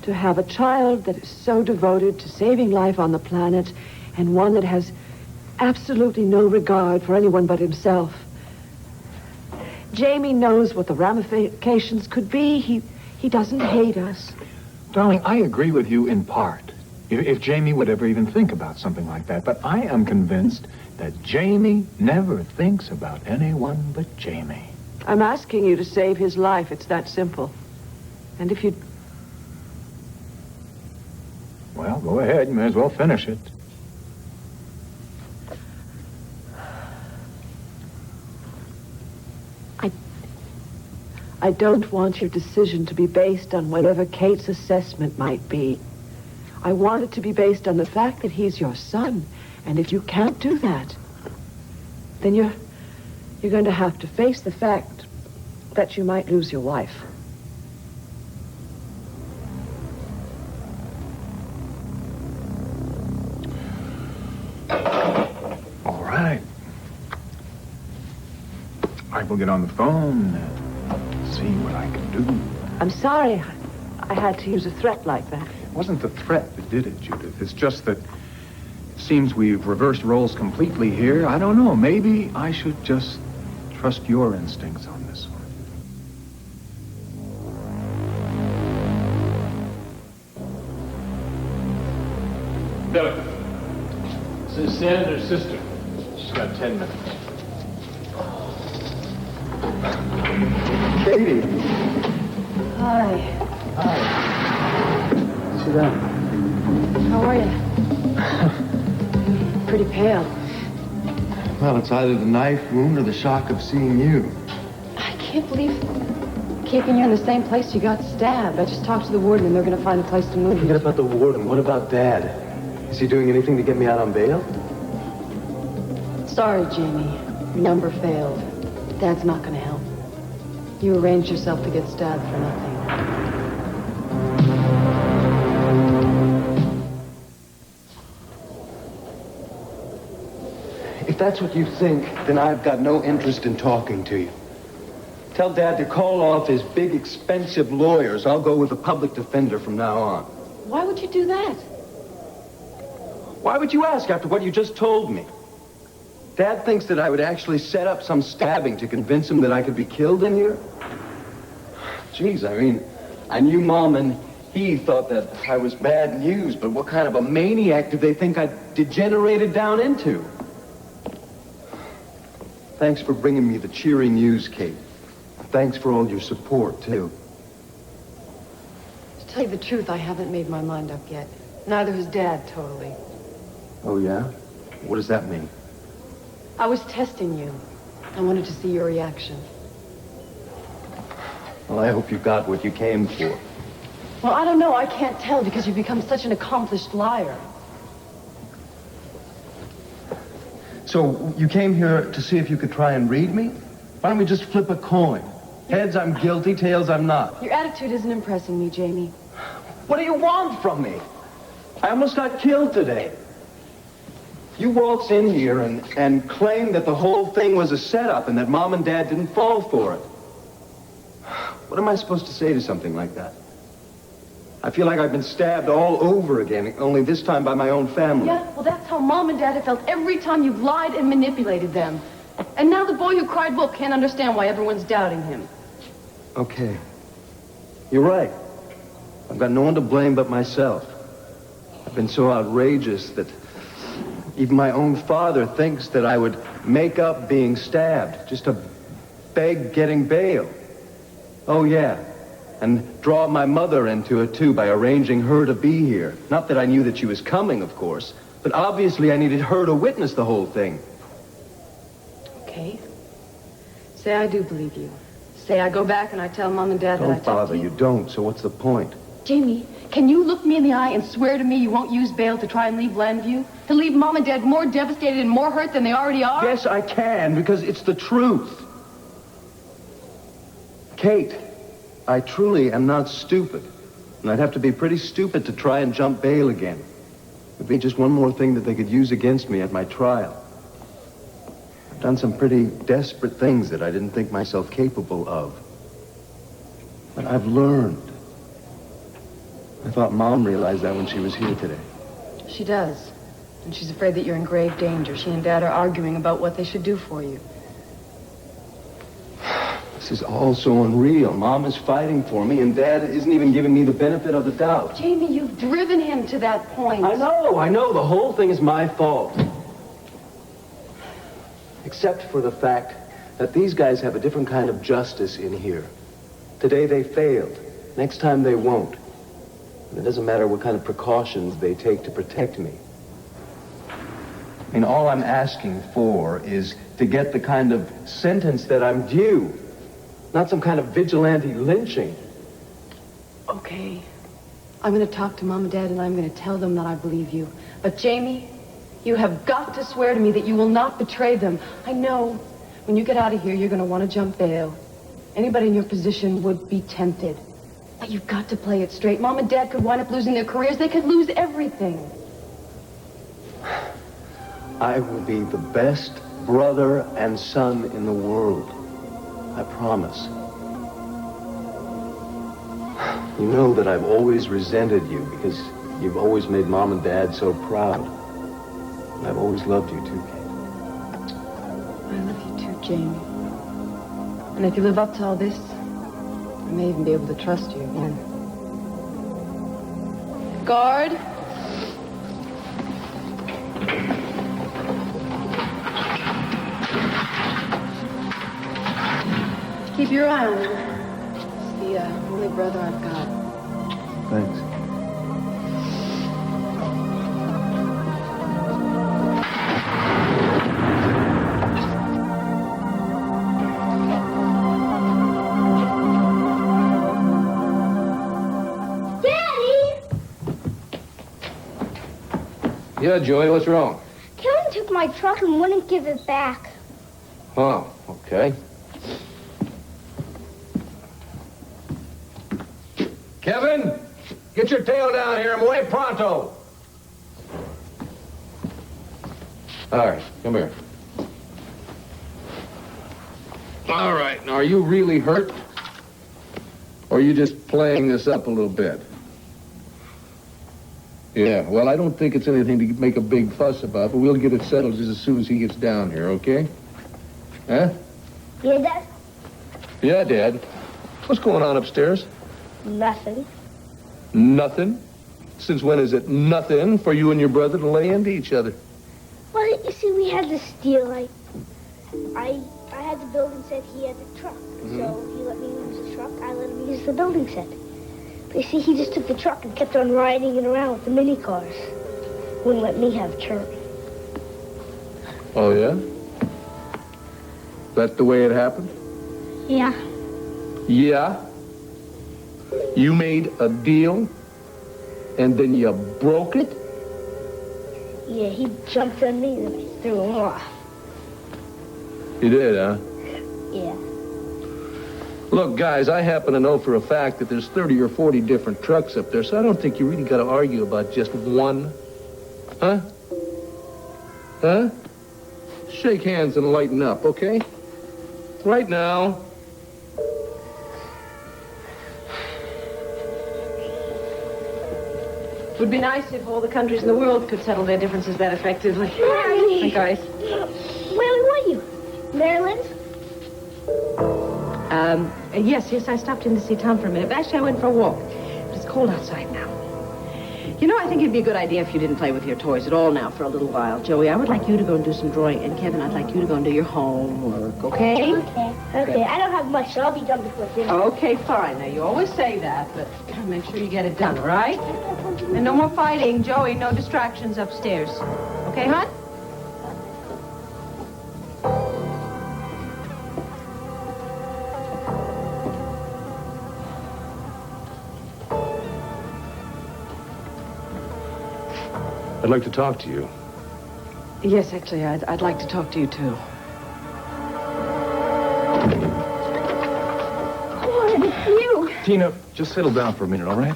to have a child that is so devoted to saving life on the planet, and one that has absolutely no regard for anyone but himself. Jamie knows what the ramifications could be. He doesn't hate us. Darling, I agree with you in part. If Jamie would ever even think about something like that. But I am convinced that Jamie never thinks about anyone but Jamie. I'm asking you to save his life. It's that simple. And if you... Well, go ahead. You may as well finish it. I don't want your decision to be based on whatever Kate's assessment might be. I want it to be based on the fact that he's your son. And if you can't do that, then you're going to have to face the fact that you might lose your wife. All right. I will get on the phone and see what I can do. I'm sorry I had to use a threat like that. It wasn't the threat that did it, Judith. It's just that it seems we've reversed roles completely here. I don't know. Maybe I should just trust your instincts on this one. Billy. This is Sandra's sister. She's got 10 minutes. Katie. Hi. Hi. Sit down. How are you? Pretty pale. Well, it's either the knife wound or the shock of seeing you. I can't believe keeping you in the same place you got stabbed. I just talked to the warden and they're going to find a place to move you. Forget about the warden. What about Dad? Is he doing anything to get me out on bail? Sorry, Jamie. Your number failed. Dad's not going to help. You arranged yourself to get stabbed for nothing. If that's what you think, then I've got no interest in talking to you. Tell Dad to call off his big, expensive lawyers. I'll go with a public defender from now on. Why would you do that? Why would you ask after what you just told me? Dad thinks that I would actually set up some stabbing to convince him that I could be killed in here? Jeez, I mean, I knew Mom and he thought that I was bad news, but what kind of a maniac did they think I degenerated down into? Thanks for bringing me the cheery news, Kate. Thanks for all your support, too. To tell you the truth, I haven't made my mind up yet. Neither has Dad, totally. Oh, yeah? What does that mean? I was testing you. I wanted to see your reaction. Well, I hope you got what you came for. Well, I don't know. I can't tell because you've become such an accomplished liar. So, you came here to see if you could try and read me? Why don't we just flip a coin? Heads, I'm guilty. Tails, I'm not. Your attitude isn't impressing me, Jamie. What do you want from me? I almost got killed today. You waltz in here and claim that the whole thing was a setup and that Mom and Dad didn't fall for it. What am I supposed to say to something like that? I feel like I've been stabbed all over again, only this time by my own family. Yeah, well, that's how Mom and Dad have felt every time you've lied and manipulated them. And now the boy who cried wolf can't understand why everyone's doubting him. Okay. You're right. I've got no one to blame but myself. I've been so outrageous that even my own father thinks that I would make up being stabbed just to beg getting bail. Oh, yeah. And draw my mother into it, too, by arranging her to be here. Not that I knew that she was coming, of course, but obviously I needed her to witness the whole thing. Okay. Say I do believe you. Say I go back and I tell Mom and Dad that I Don't talked bother, to you. you don't, so what's the point? Jamie, can you look me in the eye and swear to me you won't use bail to try and leave Landview? To leave Mom and Dad more devastated and more hurt than they already are? Yes, I can, because it's the truth. Kate, I truly am not stupid. And I'd have to be pretty stupid to try and jump bail again. It'd be just one more thing that they could use against me at my trial. I've done some pretty desperate things that I didn't think myself capable of. But I've learned. I thought Mom realized that when she was here today. She does. And she's afraid that you're in grave danger. She and Dad are arguing about what they should do for you. This is all so unreal. Mom is fighting for me, and Dad isn't even giving me the benefit of the doubt. Jamie, you've driven him to that point. I know. The whole thing is my fault. Except for the fact that these guys have a different kind of justice in here. Today they failed. Next time they won't. And it doesn't matter what kind of precautions they take to protect me. I mean, all I'm asking for is to get the kind of sentence that I'm due. Not some kind of vigilante lynching. Okay. I'm going to talk to Mom and Dad, and I'm going to tell them that I believe you. But, Jamie, you have got to swear to me that you will not betray them. I know when you get out of here, you're going to want to jump bail. Anybody in your position would be tempted. But you've got to play it straight. Mom and Dad could wind up losing their careers. They could lose everything. I will be the best brother and son in the world. I promise. You know that I've always resented you because you've always made Mom and Dad so proud. And I've always loved you too, Kate. I love you too, Jamie. And if you live up to all this, I may even be able to trust you again. Guard! Keep your eye on him. He's the only brother I've got. Thanks. Yeah, Joey, what's wrong? Kevin took my truck and wouldn't give it back. Oh, okay. Kevin, get your tail down here. I'm away pronto. All right, come here. All right, now are you really hurt? Or are you just playing this up a little bit? Yeah, well, I don't think it's anything to make a big fuss about, but we'll get it settled just as soon as he gets down here, okay? Huh? Yeah, Dad? Yeah, Dad. What's going on upstairs? Nothing. Nothing? Since when is it nothing for you and your brother to lay into each other? Well, you see, we had this deal. I had the building set, he had the truck. Mm-hmm. So he let me use the truck, I let him use the building set. But you see, he just took the truck and kept on riding it around with the mini cars. Wouldn't let me have a turn. Oh, yeah? That the way it happened? Yeah. Yeah? You made a deal, and then you broke it? Yeah, he jumped on me and I threw him off. You did, huh? Yeah. Look, guys, I happen to know for a fact that there's 30 or 40 different trucks up there, so I don't think you really got to argue about just one. Huh? Huh? Shake hands and lighten up, okay? Right now. It would be nice if all the countries in the world could settle their differences that effectively. Mommy! Hi, guys. Where were you? Maryland? Yes, I stopped in to see Tom for a minute. But actually, I went for a walk. But it's cold outside now. You know, I think it'd be a good idea if you didn't play with your toys at all now for a little while. Joey, I would like you to go and do some drawing. And Kevin, I'd like you to go and do your homework, okay? Okay. I don't have much, so I'll be done before dinner. Okay, fine. Now, you always say that, but make sure you get it done, all right? And no more fighting. Joey, no distractions upstairs. Okay, hon? I'd like to talk to you. Yes, actually, I'd like to talk to you, too. What? It's you. Tina, just settle down for a minute, all right?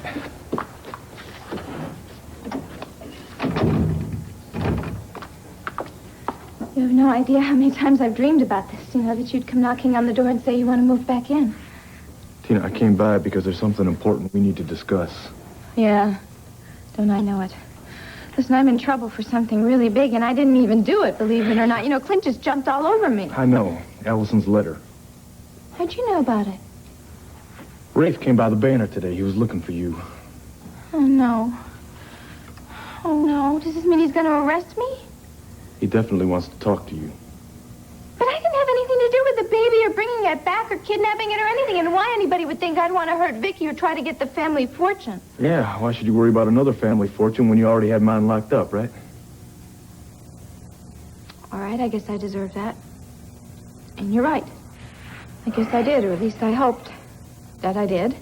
You have no idea how many times I've dreamed about this, that you'd come knocking on the door and say you want to move back in. Tina, I came by because there's something important we need to discuss. Yeah. Don't I know it? Listen, I'm in trouble for something really big, and I didn't even do it, believe it or not. You know, Clint just jumped all over me. I know. Allison's letter. How'd you know about it? Rafe came by the banner today. He was looking for you. Oh, no. Oh, no. Does this mean he's going to arrest me? He definitely wants to talk to you. But I didn't have anything to do with the baby or bringing it back or kidnapping it or anything, and why anybody would think I'd want to hurt Vicky or try to get the family fortune. Yeah, why should you worry about another family fortune when you already had mine locked up, right? All right, I guess I deserve that. And you're right. I guess I did, or at least I hoped that I did.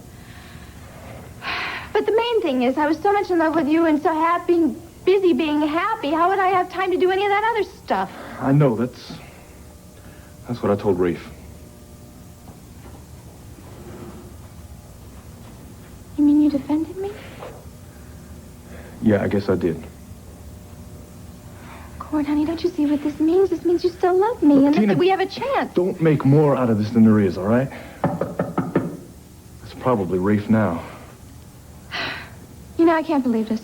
But the main thing is, I was so much in love with you and so happy, busy being happy. How would I have time to do any of that other stuff? I know, that's what I told Rafe. You mean you defended me? Yeah, I guess I did. Cord, honey, don't you see what this means? This means you still love me, and Tina, that we have a chance. Don't make more out of this than there is, all right? It's probably Rafe now. You know, I can't believe this.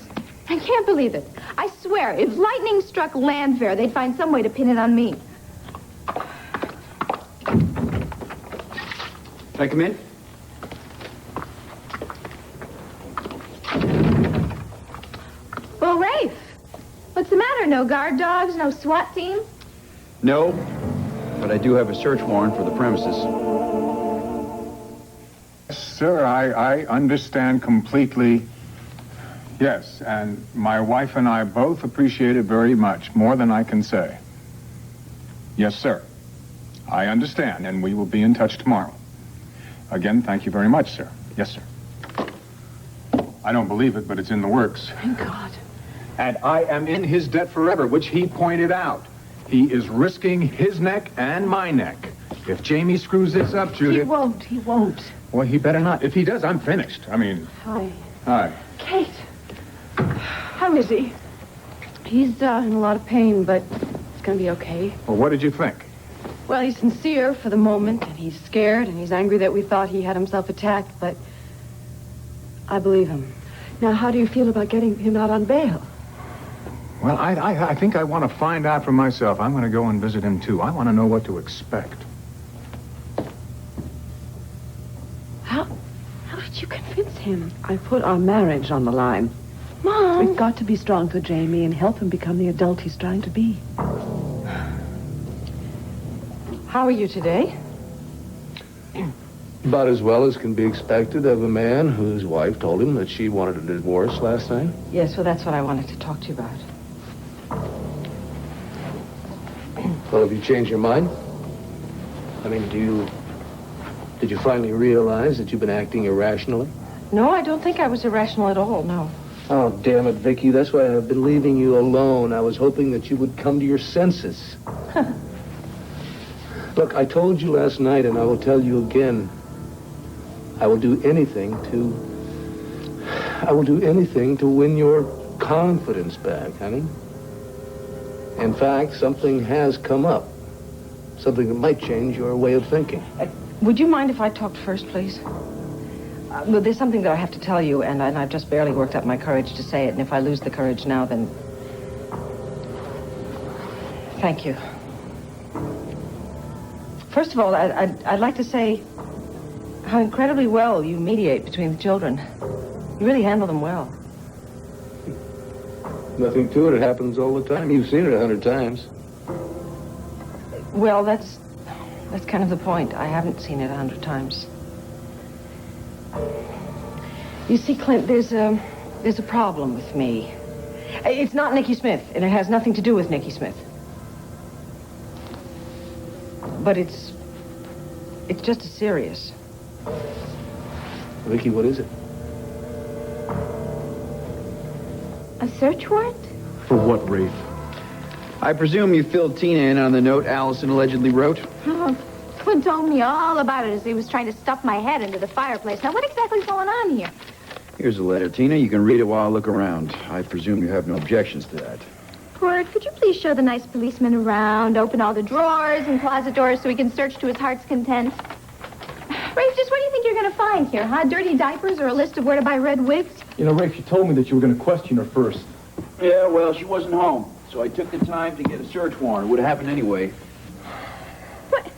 I can't believe it. I swear, if lightning struck Landfair, they'd find some way to pin it on me. Can I come in? Well, Rafe, what's the matter? No guard dogs, no SWAT team? No, but I do have a search warrant for the premises. Sir, I understand completely. Yes, and my wife and I both appreciate it very much, more than I can say. Yes, sir. I understand, and we will be in touch tomorrow. Again, thank you very much, sir. Yes, sir. I don't believe it, but it's in the works. Thank God. And I am in his debt forever, which he pointed out. He is risking his neck and my neck. If Jamie screws this up, Judith... He won't. Well, he better not. If he does, I'm finished. I mean... Hi. Hi. Kate. How is he? He's in a lot of pain, but it's going to be okay. Well, what did you think? Well, he's sincere for the moment, and he's scared, and he's angry that we thought he had himself attacked, but I believe him. Now, how do you feel about getting him out on bail? Well, I think I want to find out for myself. I'm going to go and visit him, too. I want to know what to expect. How did you convince him? I put our marriage on the line. Mom! We've got to be strong for Jamie and help him become the adult he's trying to be. How are you today? About as well as can be expected of a man whose wife told him that she wanted a divorce last night. Yes, well, that's what I wanted to talk to you about. Well, have you changed your mind? I mean, did you finally realize that you've been acting irrationally? No, I don't think I was irrational at all, no. Oh, damn it, Vicky. That's why I've been leaving you alone. I was hoping that you would come to your senses. Look, I told you last night, and I will tell you again. I will do anything to win your confidence back, honey. In fact, something has come up. Something that might change your way of thinking. Would you mind if I talked first, please? Well, there's something that I have to tell you, and I've just barely worked up my courage to say it, and if I lose the courage now, then... Thank you. First of all, I'd like to say how incredibly well you mediate between the children. You really handle them well. Nothing to it. It happens all the time. You've seen it 100 times. Well, that's kind of the point. I haven't seen it 100 times. You see, Clint, there's a problem with me. It's not Nicky Smith, and it has nothing to do with Nicky Smith. But it's just as serious. Vicky, what is it? A search warrant? For what, Rafe? I presume you filled Tina in on the note Allison allegedly wrote? Oh, Clint told me all about it as he was trying to stuff my head into the fireplace. Now, what exactly is going on here? Here's the letter, Tina. You can read it while I look around. I presume you have no objections to that. Cord, could you please show the nice policeman around, open all the drawers and closet doors so he can search to his heart's content? Rafe, just what do you think you're going to find here, huh? Dirty diapers or a list of where to buy red wigs? You know, Rafe, you told me that you were going to question her first. Yeah, well, she wasn't home, so I took the time to get a search warrant. It would have happened anyway. What?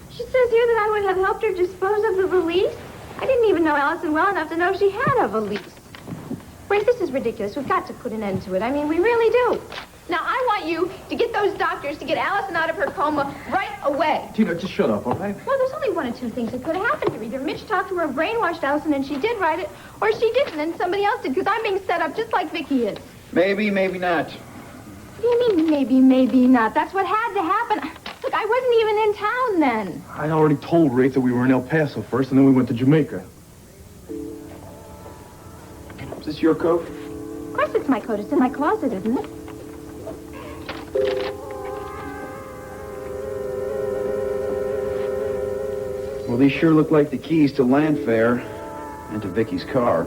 She says here that I would have helped her dispose of the valise? I didn't even know Allison well enough to know she had a valise. Rafe, this is ridiculous. We've got to put an end to it. I mean, we really do. Now, I want you to get those doctors to get Allison out of her coma right away. Tina, just shut up, all right? Well, there's only one or two things that could have happened to her. Either Mitch talked to her, brainwashed Allison, and she did write it, or she didn't, and somebody else did, because I'm being set up just like Vicky is. Maybe, maybe not. What do you mean, maybe, maybe not? That's what had to happen. Look, I wasn't even in town then. I already told Rafe that we were in El Paso first, and then we went to Jamaica. Is this your coat? Of course it's my coat. It's in my closet, isn't it? Well, these sure look like the keys to Landfair and to Vicky's car.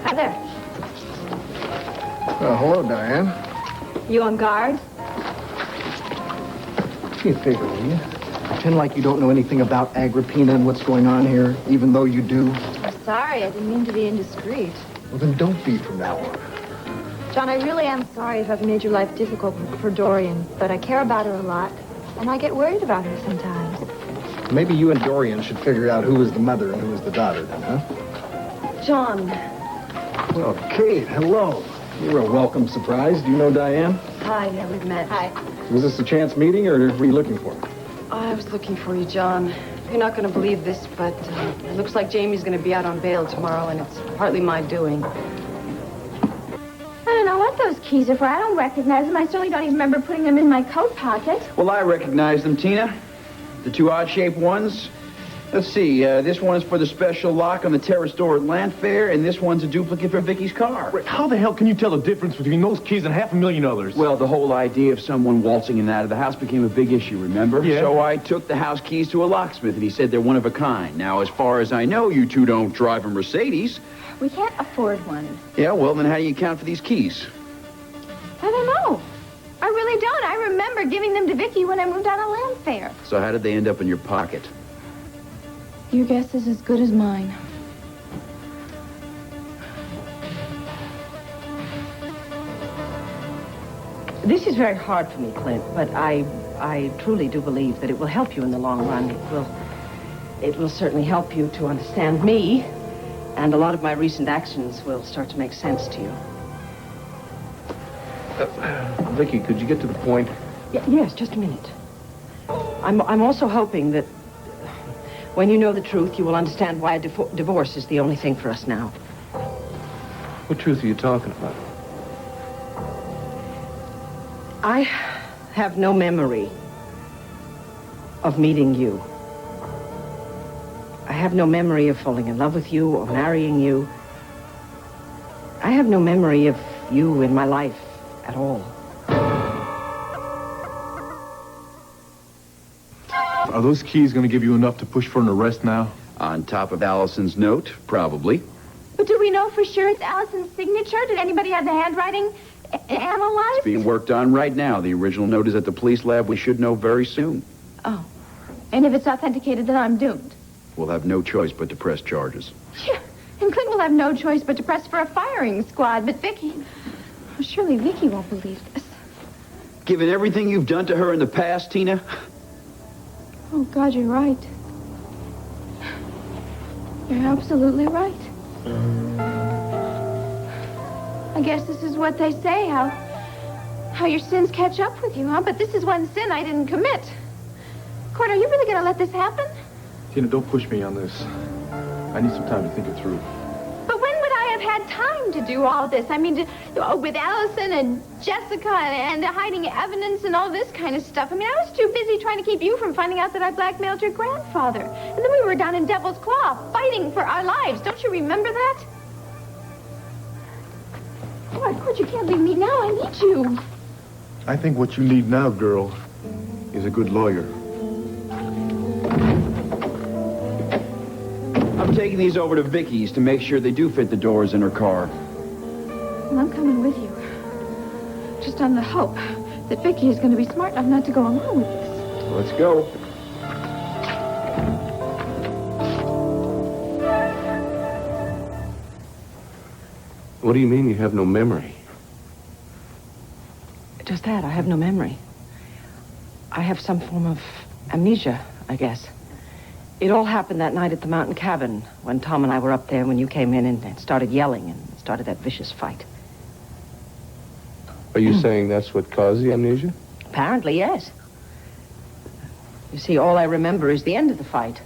Hi there. Hello, Diane. You on guard? Do me a favor, will you? Pretend like you don't know anything about Agrippina and what's going on here, even though you do. I'm sorry. I didn't mean to be indiscreet. Well, then don't be from now on. John, I really am sorry if I've made your life difficult for Dorian, but I care about her a lot, and I get worried about her sometimes. Maybe you and Dorian should figure out who is the mother and who is the daughter, then, huh? John. Well, Kate, hello. You're a welcome surprise. Do you know Diane? Hi, yeah, we've met. Hi. Was this a chance meeting, or were you looking for her? I was looking for you, John. You're not going to believe this, but it looks like Jamie's going to be out on bail tomorrow, and it's partly my doing. I don't know what those keys are for. I don't recognize them. I certainly don't even remember putting them in my coat pocket. Well, I recognize them, Tina. The two odd-shaped ones. Let's see, this one is for the special lock on the terrace door at Landfair, and this one's a duplicate for Vicky's car. How the hell can you tell the difference between those keys and 500,000 others? Well, the whole idea of someone waltzing in and out of the house became a big issue, remember? Yeah. So I took the house keys to a locksmith, and he said they're one of a kind. Now, as far as I know, you two don't drive a Mercedes. We can't afford one. Yeah, well, then how do you account for these keys? I don't know. I really don't. I remember giving them to Vicky when I moved out of Landfair. So how did they end up in your pocket? Your guess is as good as mine. This is very hard for me, Clint, but I truly do believe that it will help you in the long run. It will certainly help you to understand me, and a lot of my recent actions will start to make sense to you. Vicky, could you get to the point? Yes, just a minute. I'm also hoping that when you know the truth, you will understand why a divorce is the only thing for us now. What truth are you talking about? I have no memory of meeting you. I have no memory of falling in love with you or marrying you. I have no memory of you in my life at all. Are those keys going to give you enough to push for an arrest now? On top of Allison's note, probably. But do we know for sure it's Allison's signature? Did anybody have the handwriting analyzed? It's being worked on right now. The original note is at the police lab. We should know very soon. Oh. And if it's authenticated, then I'm doomed. We'll have no choice but to press charges. Yeah. And Clint will have no choice but to press for a firing squad. But Vicky... Oh, surely Vicky won't believe this. Given everything you've done to her in the past, Tina... Oh, God, you're right. You're absolutely right. I guess this is what they say, how your sins catch up with you, huh? But this is one sin I didn't commit. Court, are you really going to let this happen? Tina, don't push me on this. I need some time to think it through. But when would I have had time to do all this? I mean, with Allison and Jessica and hiding evidence and all this kind of stuff. I mean, I was too busy trying to keep you from finding out that I blackmailed your grandfather. And then we were down in Devil's Claw, fighting for our lives. Don't you remember that? Court, you can't leave me now. I need you. I think what you need now, girl, is a good lawyer. I'm taking these over to Vicky's to make sure they do fit the doors in her car. Well, I'm coming with you. Just on the hope that Vicky is going to be smart enough not to go along with this. Let's go. What do you mean you have no memory? Just that, I have no memory. I have some form of amnesia, I guess. It all happened that night at the mountain cabin when Tom and I were up there when you came in and started yelling and started that vicious fight. Are you saying that's what caused the amnesia? Apparently, yes. You see, all I remember is the end of the fight.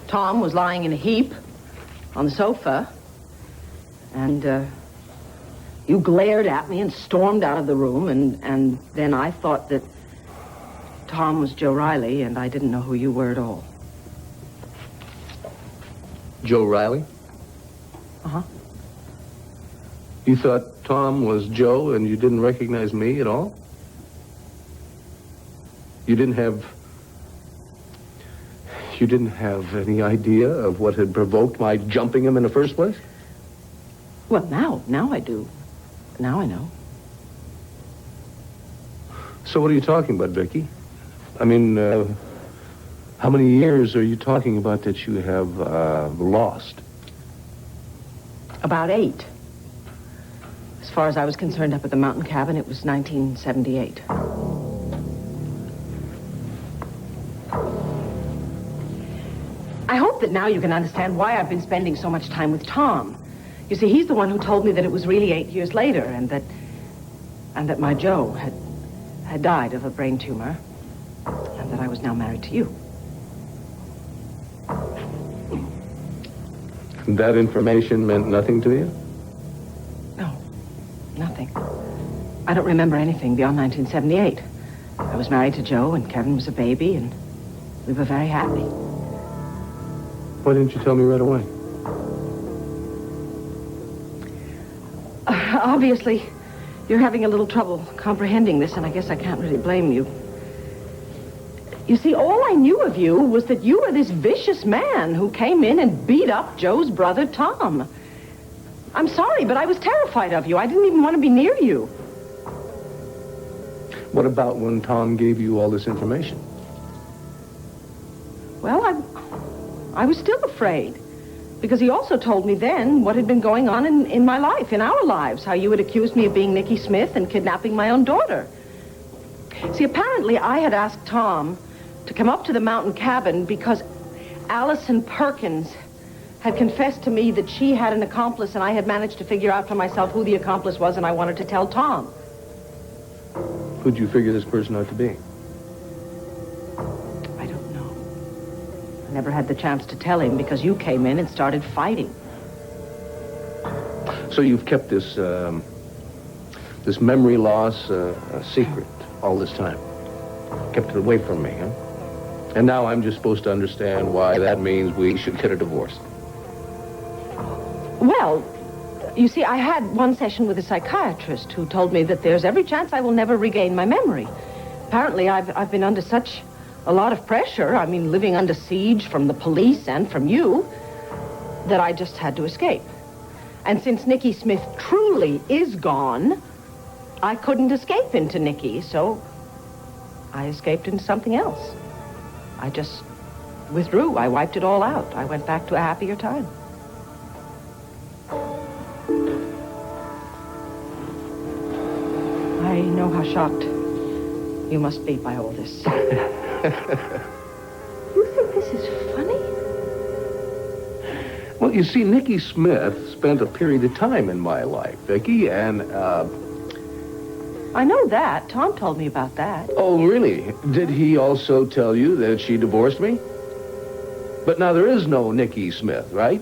Tom was lying in a heap on the sofa, and you glared at me and stormed out of the room, and then I thought that Tom was Joe Riley, and I didn't know who you were at all. Joe Riley? Uh-huh. You thought Tom was Joe and you didn't recognize me at all? You didn't have any idea of what had provoked my jumping him in the first place? Well, now I do. Now I know. So what are you talking about, Vicky? I mean, how many years are you talking about that you have lost? About 8. As far as I was concerned up at the mountain cabin, it was 1978. I hope that now you can understand why I've been spending so much time with Tom. You see, he's the one who told me that it was really 8 years later and that my Joe had died of a brain tumor and that I was now married to you. That information meant nothing to you? No, nothing. I don't remember anything beyond 1978. I was married to Joe and Kevin was a baby and we were very happy. Why didn't you tell me right away? Obviously, you're having a little trouble comprehending this, and I guess I can't really blame you. You see, all I knew of you was that you were this vicious man who came in and beat up Joe's brother, Tom. I'm sorry, but I was terrified of you. I didn't even want to be near you. What about when Tom gave you all this information? Well, I was still afraid. Because he also told me then what had been going on in my life, in our lives, how you had accused me of being Nicky Smith and kidnapping my own daughter. See, apparently I had asked Tom to come up to the mountain cabin because Allison Perkins had confessed to me that she had an accomplice and I had managed to figure out for myself who the accomplice was and I wanted to tell Tom. Who'd you figure this person out to be? Never had the chance to tell him because you came in and started fighting. So you've kept this this memory loss a secret all this time. Kept it away from me, huh? And now I'm just supposed to understand why that means we should get a divorce. Well, you see, I had one session with a psychiatrist who told me that there's every chance I will never regain my memory. Apparently, I've been under such a lot of pressure, I mean, living under siege from the police and from you, that I just had to escape. And since Nicky Smith truly is gone, I couldn't escape into Nicky, so I escaped into something else. I just withdrew. I wiped it all out. I went back to a happier time. I know how shocked you must be by all this. You think this is funny? Well, you see, Nicky Smith spent a period of time in my life, Vicky, and, I know that. Tom told me about that. Oh, really? Did he also tell you that she divorced me? But now there is no Nicky Smith, right?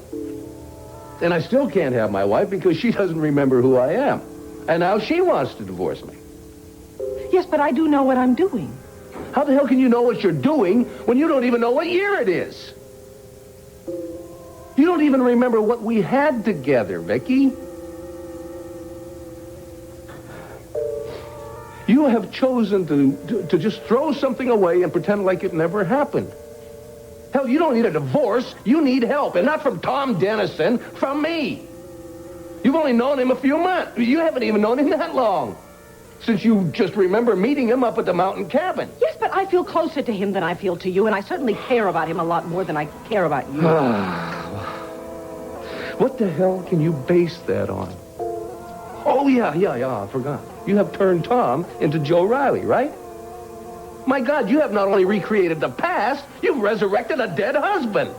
And I still can't have my wife because she doesn't remember who I am. And now she wants to divorce me. Yes, but I do know what I'm doing. How the hell can you know what you're doing when you don't even know what year it is? You don't even remember what we had together, Vicky. You have chosen to just throw something away and pretend like it never happened. Hell, you don't need a divorce. You need help, and not from Tom Dennison, from me. You've only known him a few months. You haven't even known him that long. Since you just remember meeting him up at the mountain cabin. Yes, but I feel closer to him than I feel to you, and I certainly care about him a lot more than I care about you. What the hell can you base that on? Oh, yeah, I forgot. You have turned Tom into Joe Riley, right? My God, you have not only recreated the past, you've resurrected a dead husband.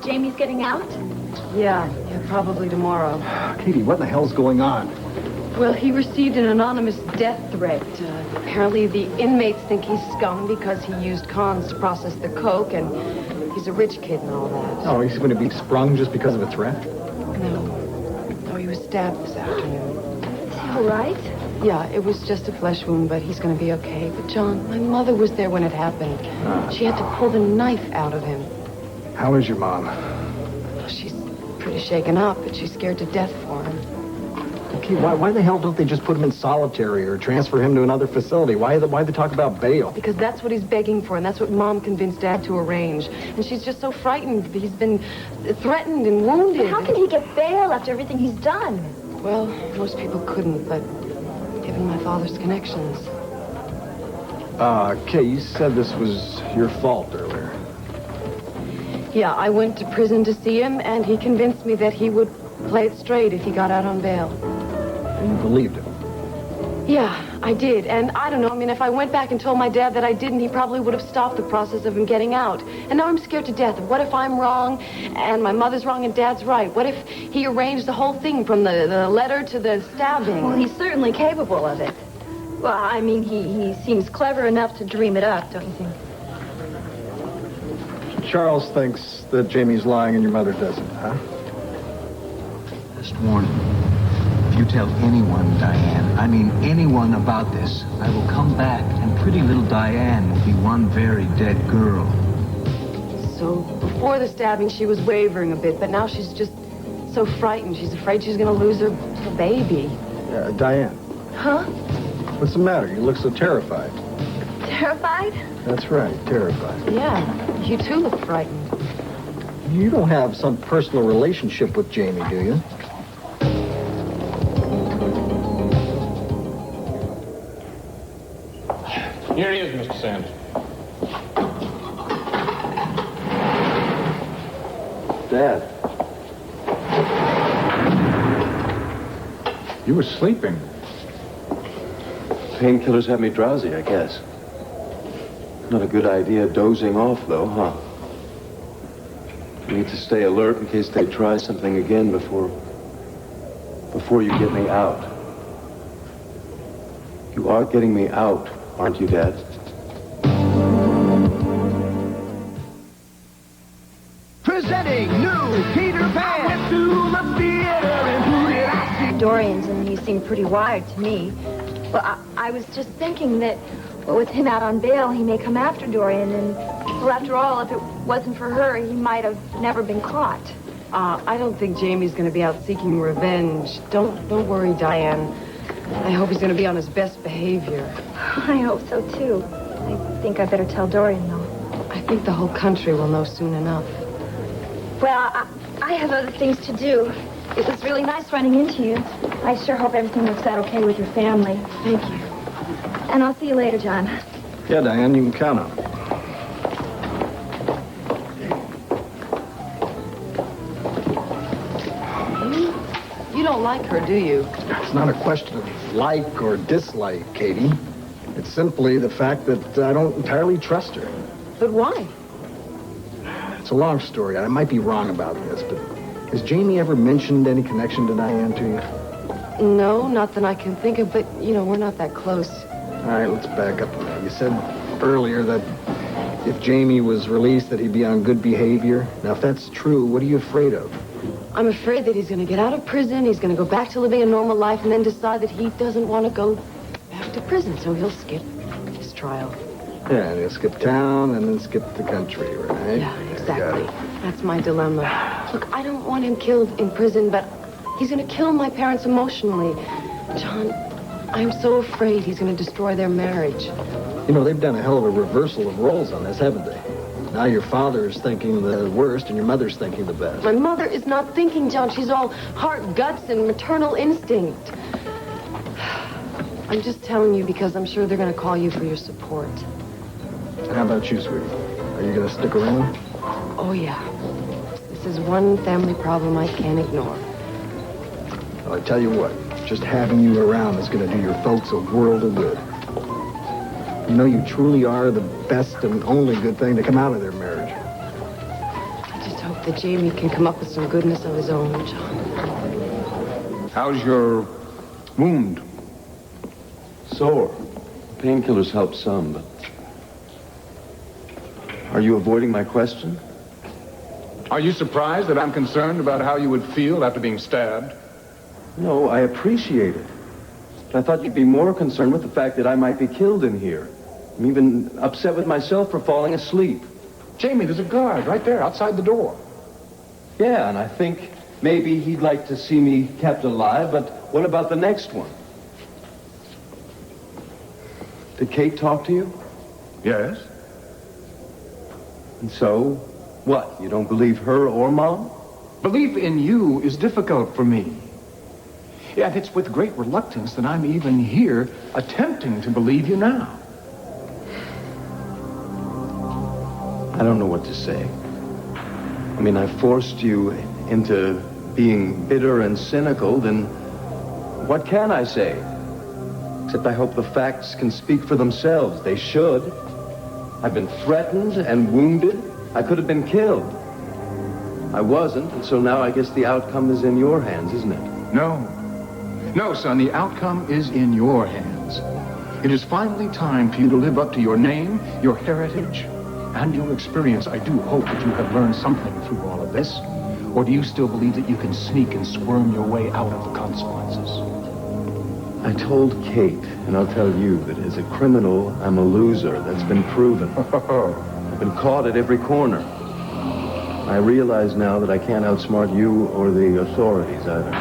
Jamie's getting out? Yeah, probably tomorrow. Katie, what the hell's going on? Well, he received an anonymous death threat. Apparently the inmates think he's scum because he used cons to process the coke, and he's a rich kid and all that. Oh, he's going to be sprung just because of a threat? No, he was stabbed this afternoon. Is he all right? Yeah, it was just a flesh wound, but he's going to be okay. But, John, my mother was there when it happened. She had to pull the knife out of him. How is your mom? Well, she's pretty shaken up, but she's scared to death for him. Okay, why the hell don't they just put him in solitary or transfer him to another facility? Why they talk about bail? Because that's what he's begging for, and that's what Mom convinced Dad to arrange. And she's just so frightened. He's been threatened and wounded. But how can he get bail after everything he's done? Well, most people couldn't, but given my father's connections. Kay, you said this was your fault earlier. Yeah, I went to prison to see him, and he convinced me that he would play it straight if he got out on bail. And you believed him? Yeah, I did. And I don't know, I mean, if I went back and told my dad that I didn't, he probably would have stopped the process of him getting out. And now I'm scared to death. What if I'm wrong, and my mother's wrong, and Dad's right? What if he arranged the whole thing from the letter to the stabbing? Well, he's certainly capable of it. Well, I mean, he seems clever enough to dream it up, don't you think? Charles thinks that Jamie's lying and your mother doesn't, huh? Just warning. If you tell anyone, Diane, I mean anyone about this, I will come back and pretty little Diane will be one very dead girl. So before the stabbing, she was wavering a bit, but now she's just so frightened. She's afraid she's going to lose her baby. Diane. Huh? What's the matter? You look so terrified. Terrified? That's right, terrified. Yeah, you too look frightened. You don't have some personal relationship with Jamie, do you? Here he is, Mr. Sanders. Dad. You were sleeping. Painkillers have me drowsy, I guess. Not a good idea dozing off, though, huh? I need to stay alert in case they try something again before you get me out. You are getting me out, aren't you, Dad? Presenting new Peter Pan. Went to the theater and who did I see? Dorian's, and he seemed pretty wired to me. Well, I was just thinking that, well, with him out on bail, he may come after Dorian, and, well, after all, if it wasn't for her, he might have never been caught. I don't think Jamie's going to be out seeking revenge. Don't worry, Diane. I hope he's going to be on his best behavior. I hope so, too. I think I better tell Dorian, though. I think the whole country will know soon enough. Well, I have other things to do. It was really nice running into you. I sure hope everything works out okay with your family. Thank you. And I'll see you later, John. Yeah, Diane, you can count on it. You don't like her, do you? It's not a question of like or dislike, Katie. It's simply the fact that I don't entirely trust her. But why? It's a long story. I might be wrong about this, but has Jamie ever mentioned any connection to Diane to you? No, not that I can think of, but, we're not that close. All right, let's back up a minute. You said earlier that if Jamie was released, that he'd be on good behavior. Now, if that's true, what are you afraid of? I'm afraid that he's going to get out of prison, he's going to go back to living a normal life, and then decide that he doesn't want to go back to prison, so he'll skip his trial. Yeah, and he'll skip town and then skip the country, right? Yeah, exactly. That's my dilemma. Look, I don't want him killed in prison, but he's going to kill my parents emotionally. John, I'm so afraid he's going to destroy their marriage. They've done a hell of a reversal of roles on this, haven't they? Now your father is thinking the worst and your mother's thinking the best. My mother is not thinking, John. She's all heart, guts, and maternal instinct. I'm just telling you because I'm sure they're going to call you for your support. How about you, sweetie? Are you going to stick around? Oh, yeah. This is one family problem I can't ignore. Well, I tell you what, just having you around is going to do your folks a world of good. You know, you truly are the best and only good thing to come out of their marriage. I just hope that Jamie can come up with some goodness of his own, John. How's your wound? Sore. Painkillers help some, but... Are you avoiding my question? Are you surprised that I'm concerned about how you would feel after being stabbed? No, I appreciate it. But I thought you'd be more concerned with the fact that I might be killed in here. I'm even upset with myself for falling asleep. Jamie, there's a guard right there outside the door. Yeah, and I think maybe he'd like to see me kept alive, but what about the next one? Did Kate talk to you? Yes. And so, what? You don't believe her or Mom? Belief in you is difficult for me. Yet it's with great reluctance that I'm even here attempting to believe you now. I don't know what to say. I mean, I forced you into being bitter and cynical, then what can I say? Except I hope the facts can speak for themselves. They should. I've been threatened and wounded. I could have been killed. I wasn't, and so now I guess the outcome is in your hands, isn't it? No. No, son, the outcome is in your hands. It is finally time for you to live up to your name, your heritage, and your experience. I do hope that you have learned something through all of this. Or do you still believe that you can sneak and squirm your way out of the consequences? I told Kate, and I'll tell you, that as a criminal, I'm a loser. That's been proven. I've been caught at every corner. I realize now that I can't outsmart you or the authorities either.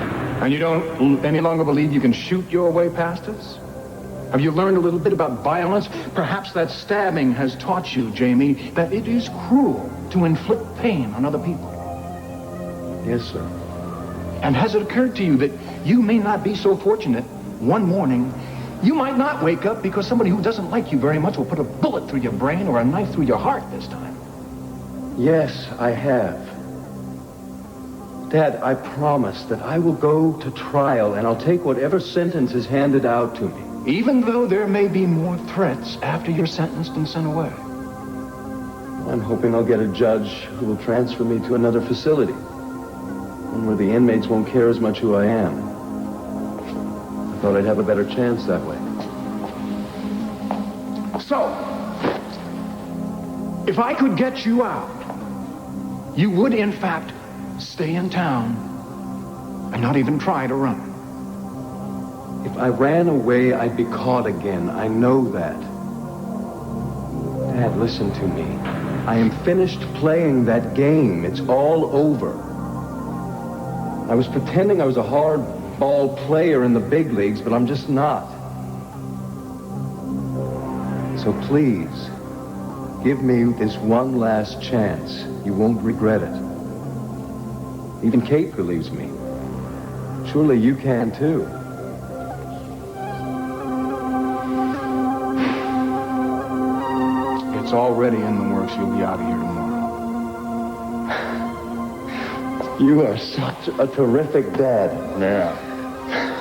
And you don't any longer believe you can shoot your way past us? Have you learned a little bit about violence? Perhaps that stabbing has taught you, Jamie, that it is cruel to inflict pain on other people. Yes, sir. And has it occurred to you that you may not be so fortunate one morning, you might not wake up because somebody who doesn't like you very much will put a bullet through your brain or a knife through your heart this time? Yes, I have. Dad, I promise that I will go to trial and I'll take whatever sentence is handed out to me. Even though there may be more threats after you're sentenced and sent away? I'm hoping I'll get a judge who will transfer me to another facility. One where the inmates won't care as much who I am. I thought I'd have a better chance that way. So, if I could get you out, you would, in fact, stay in town and not even try to run. If I ran away, I'd be caught again. I know that. Dad, listen to me. I am finished playing that game. It's all over. I was pretending I was a hard-ball player in the big leagues, but I'm just not. So please, give me this one last chance. You won't regret it. Even Kate believes me. Surely you can, too. It's already in the works. You'll be out of here tomorrow. You are such a terrific dad. Yeah.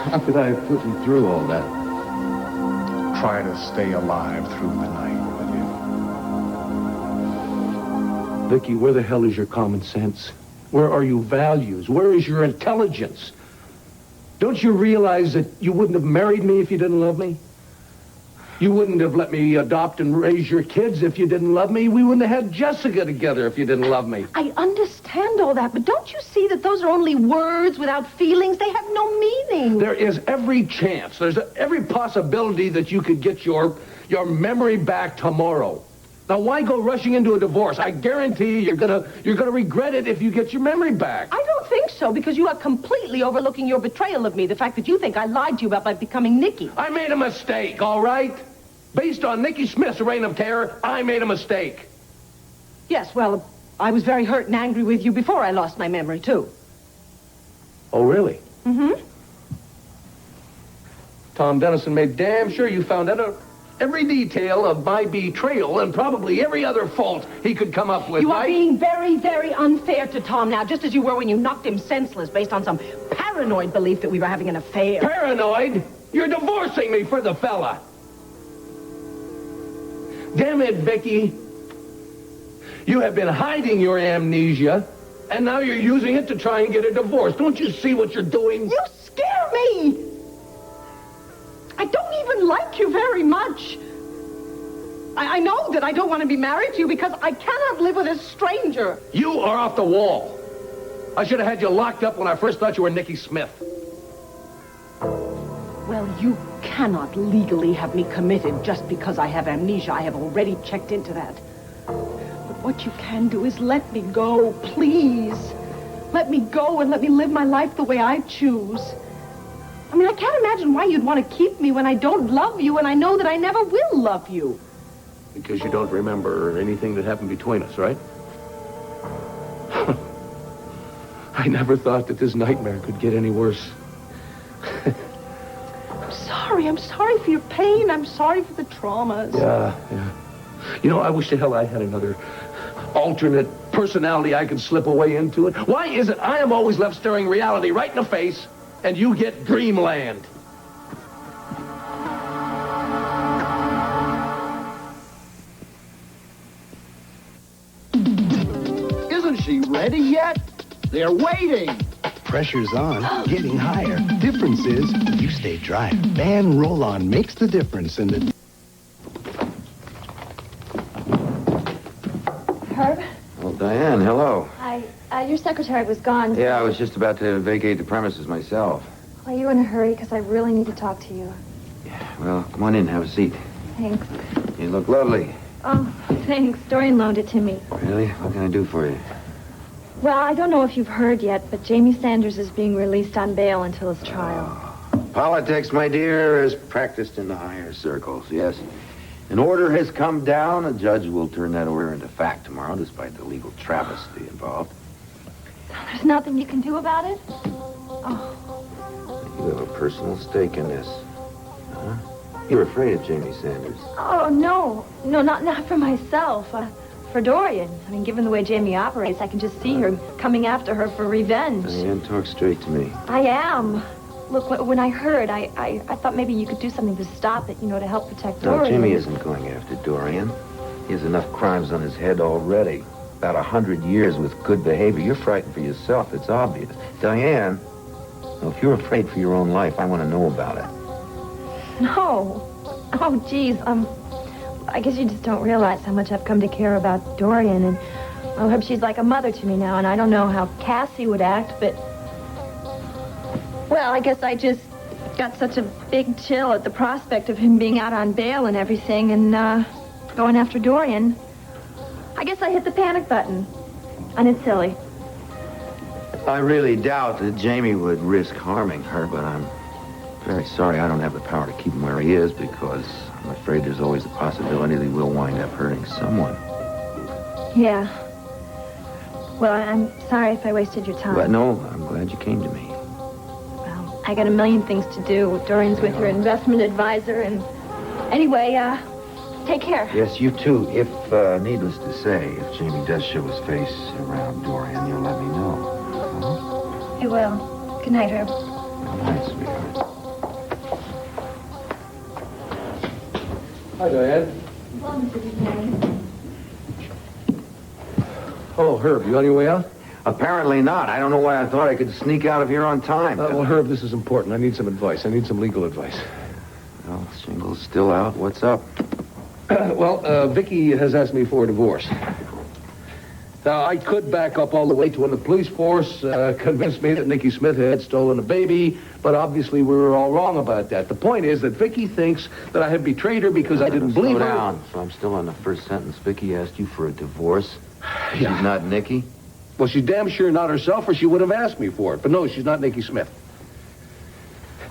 How could I have put you through all that? Try to stay alive through the night, will you? Vicky, where the hell is your common sense? Where are your values? Where is your intelligence? Don't you realize that you wouldn't have married me if you didn't love me? You wouldn't have let me adopt and raise your kids if you didn't love me. We wouldn't have had Jessica together if you didn't love me. I understand all that, but don't you see that those are only words without feelings? They have no meaning. There is every chance, there's every possibility that you could get your memory back tomorrow. Now, why go rushing into a divorce? I guarantee you're gonna regret it if you get your memory back. I don't think so, because you are completely overlooking your betrayal of me, the fact that you think I lied to you about my becoming Nikki. I made a mistake, all right? Based on Nikki Smith's reign of terror, I made a mistake. Yes, well, I was very hurt and angry with you before I lost my memory, too. Oh, really? Mm-hmm. Tom Dennison made damn sure you found out every detail of my betrayal and probably every other fault he could come up with, You are right? being very, very unfair to Tom now, just as you were when you knocked him senseless based on some paranoid belief that we were having an affair. Paranoid? You're divorcing me for the fella. Damn it, Vicky. You have been hiding your amnesia, and now you're using it to try and get a divorce. Don't you see what you're doing? You scare me! I don't even like you very much. I know that I don't want to be married to you because I cannot live with a stranger. You are off the wall. I should have had you locked up when I first thought you were Nicky Smith. Well, you cannot legally have me committed just because I have amnesia. I have already checked into that. But what you can do is let me go, please. Let me go and let me live my life the way I choose. I mean, I can't imagine why you'd want to keep me when I don't love you and I know that I never will love you. Because you don't remember anything that happened between us, right? I never thought that this nightmare could get any worse. I'm sorry for your pain. I'm sorry for the traumas. Yeah. You know, I wish to hell I had another alternate personality I could slip away into it. Why is it I am always left staring reality right in the face and you get dreamland? Isn't she ready yet? They're waiting. Pressure's on, getting higher. Difference is, you stay dry. Van Roll-On makes the difference in the... Herb? Well, Diane, hello. Hi. Your secretary was gone. Yeah, I was just about to vacate the premises myself. Are you in a hurry? Because I really need to talk to you. Well, come on in, have a seat. Thanks. You look lovely. Oh, thanks. Dorian loaned it to me. Really? What can I do for you? Well, I don't know if you've heard yet, but Jamie Sanders is being released on bail until his trial. Politics, my dear, is practiced in the higher circles, yes. An order has come down. A judge will turn that order into fact tomorrow, despite the legal travesty involved. There's nothing you can do about it? Oh. You have a personal stake in this. Huh? You're afraid of Jamie Sanders. Oh, no. No, not for myself. For Dorian. I mean, given the way Jamie operates, I can just see her coming after her for revenge. Diane, talk straight to me. I am. Look, when I heard, I thought maybe you could do something to stop it, to help protect No, Dorian. Jamie isn't going after Dorian. He has enough crimes on his head already. About 100 years with good behavior. You're frightened for yourself. It's obvious. Diane, if you're afraid for your own life, I want to know about it. No. Oh, geez. I guess you just don't realize how much I've come to care about Dorian. And, Herb, she's like a mother to me now. And I don't know how Cassie would act, but... Well, I guess I just got such a big chill at the prospect of him being out on bail and everything and, going after Dorian. I guess I hit the panic button. And it's silly. I really doubt that Jamie would risk harming her, but I'm very sorry I don't have the power to keep him where he is because I'm afraid there's always the possibility that he will wind up hurting someone. Yeah. Well, I'm sorry if I wasted your time. But no, I'm glad you came to me. Well, I got a million things to do. Dorian's with her investment advisor, and anyway, take care. Yes, you too. If, needless to say, if Jamie does show his face around Dorian, you'll let me know. Huh? I will. Good night, Herb. Good night, sweetheart. Hi, Diane. Well, Mr. Buchanan. Oh, Herb, you on your way out? Apparently not. I don't know why I thought I could sneak out of here on time. Well, Herb, this is important. I need some advice. I need some legal advice. Well, shingle's still out. What's up? Vicky has asked me for a divorce. Now, I could back up all the way to when the police force convinced me that Nicky Smith had stolen a baby, but obviously we were all wrong about that. The point is that Vicky thinks that I have betrayed her because I didn't believe her. Slow down. So I'm still on the first sentence. Vicky asked you for a divorce. Yeah. She's not Nicky? Well, she's damn sure not herself, or she would have asked me for it. But no, she's not Nicky Smith.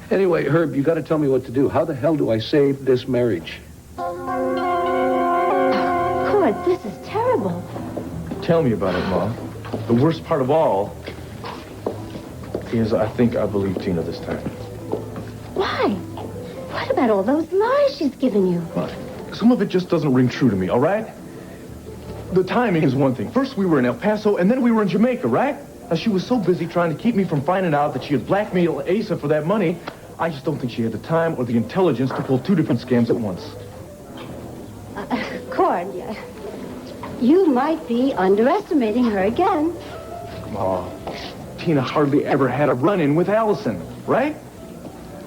Anyway, Herb, you got to tell me what to do. How the hell do I save this marriage? Good. This is terrible. Tell me about it, Mom. The worst part of all is I think I believe Tina this time. Why? What about all those lies she's given you? Some of it just doesn't ring true to me, all right? The timing is one thing. First we were in El Paso, and then we were in Jamaica, right? Now, she was so busy trying to keep me from finding out that she had blackmailed Asa for that money, I just don't think she had the time or the intelligence to pull two different scams at once. Cord, you might be underestimating her again. Oh, Tina hardly ever had a run-in with Allison, right?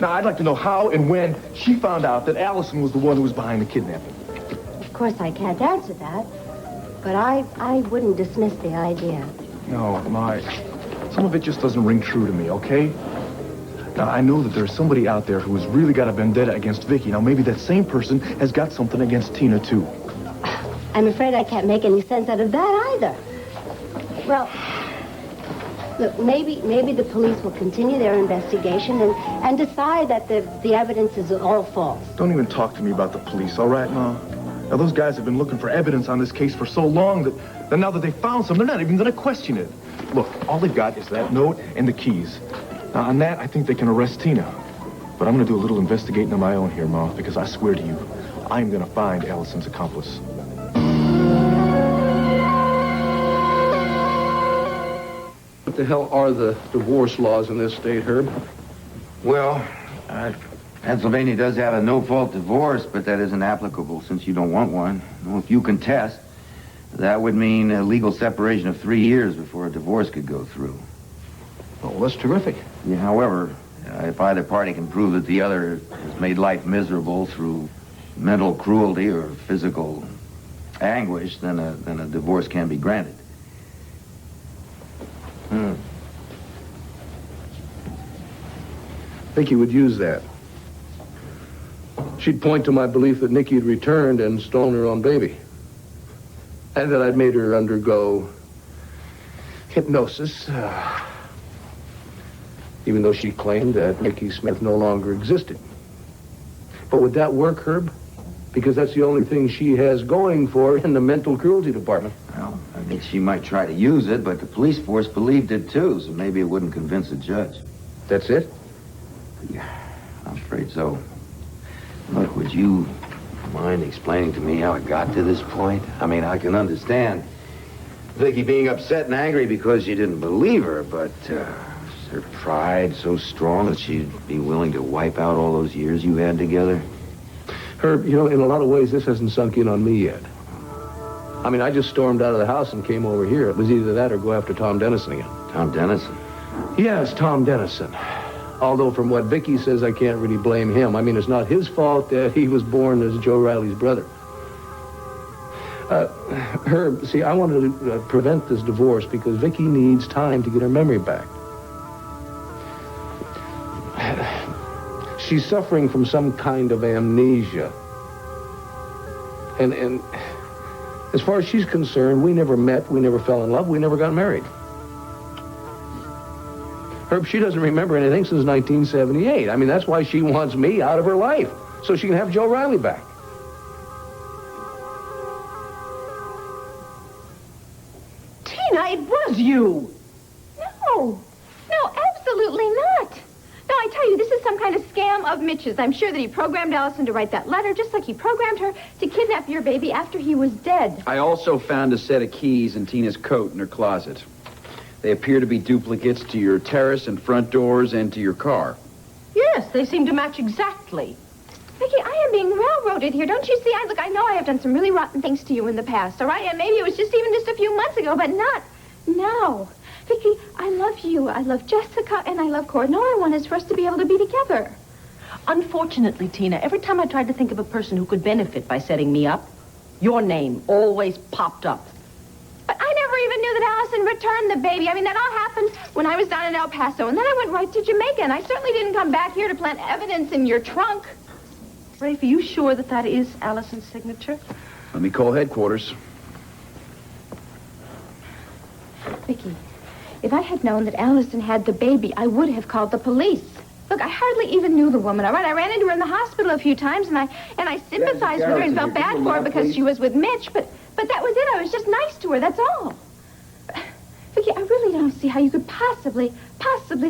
Now, I'd like to know how and when she found out that Allison was the one who was behind the kidnapping. Of course, I can't answer that, but I wouldn't dismiss the idea. No, some of it just doesn't ring true to me, okay? Now, I know that there's somebody out there who has really got a vendetta against Vicky. Now, maybe that same person has got something against Tina, too. I'm afraid I can't make any sense out of that either. Well, look, maybe the police will continue their investigation and decide that the evidence is all false. Don't even talk to me about the police, all right, Ma? Now, those guys have been looking for evidence on this case for so long that now that they found some, they're not even going to question it. Look, all they've got is that note and the keys. Now, on that, I think they can arrest Tina. But I'm going to do a little investigating on my own here, Ma, because I swear to you, I'm going to find Allison's accomplice. What the hell are the divorce laws in this state, Herb? Well, Pennsylvania does have a no-fault divorce, but that isn't applicable since you don't want one. Well, if you contest, that would mean a legal separation of 3 years before a divorce could go through. Oh, that's terrific. Yeah, however, if either party can prove that the other has made life miserable through mental cruelty or physical anguish, then a divorce can be granted. Vicky would use that. She'd point to my belief that Nikki had returned and stolen her own baby. And that I'd made her undergo hypnosis, even though she claimed that Nikki Smith no longer existed. But would that work, Herb? Because that's the only thing she has going for in the mental cruelty department. Well, I think she might try to use it, but the police force believed it too, so maybe it wouldn't convince a judge. That's it? Yeah, I'm afraid so. Look, would you mind explaining to me how it got to this point? I mean, I can understand Vicky being upset and angry because you didn't believe her, but is her pride so strong that she'd be willing to wipe out all those years you had together? Herb, you know, in a lot of ways, this hasn't sunk in on me yet. I mean, I just stormed out of the house and came over here. It was either that or go after Tom Dennison again. Tom Dennison? Yes, Tom Dennison. Although from what Vicky says, I can't really blame him. I mean, it's not his fault that he was born as Joe Riley's brother. Herb, see, I wanted to prevent this divorce because Vicky needs time to get her memory back. She's suffering from some kind of amnesia. And as far as she's concerned, we never met, we never fell in love, we never got married. Herb, she doesn't remember anything since 1978. I mean, that's why she wants me out of her life, so she can have Joe Riley back. Tina, it was you! No, absolutely not. No, I tell you, this is some kind of scam of Mitch's. I'm sure that he programmed Allison to write that letter, just like he programmed her to kidnap your baby after he was dead. I also found a set of keys in Tina's coat in her closet. They appear to be duplicates to your terrace and front doors and to your car. Yes, they seem to match exactly. Vicky, I am being railroaded here. Don't you see? I know I have done some really rotten things to you in the past, all right? And maybe it was just a few months ago, but not now. Vicky, I love you. I love Jessica, and I love Cord. And all I want is for us to be able to be together. Unfortunately, Tina, every time I tried to think of a person who could benefit by setting me up, your name always popped up. But I never even knew that Allison returned the baby. I mean, that all happened when I was down in El Paso, and then I went right to Jamaica, and I certainly didn't come back here to plant evidence in your trunk. Rafe, are you sure that that is Allison's signature? Let me call headquarters. Vicky, if I had known that Allison had the baby, I would have called the police. Look, I hardly even knew the woman, all right? I ran into her in the hospital a few times, and I sympathized with her and felt bad for her because she was with Mitch, but But that was it. I was just nice to her, that's all. Vicky, I really don't see how you could possibly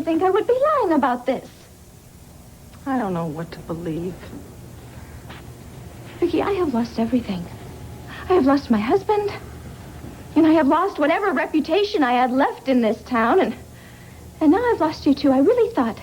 think I would be lying about this. I don't know what to believe. Vicky, I have lost everything. I have lost my husband. And I have lost whatever reputation I had left in this town. And now I've lost you, too. I really thought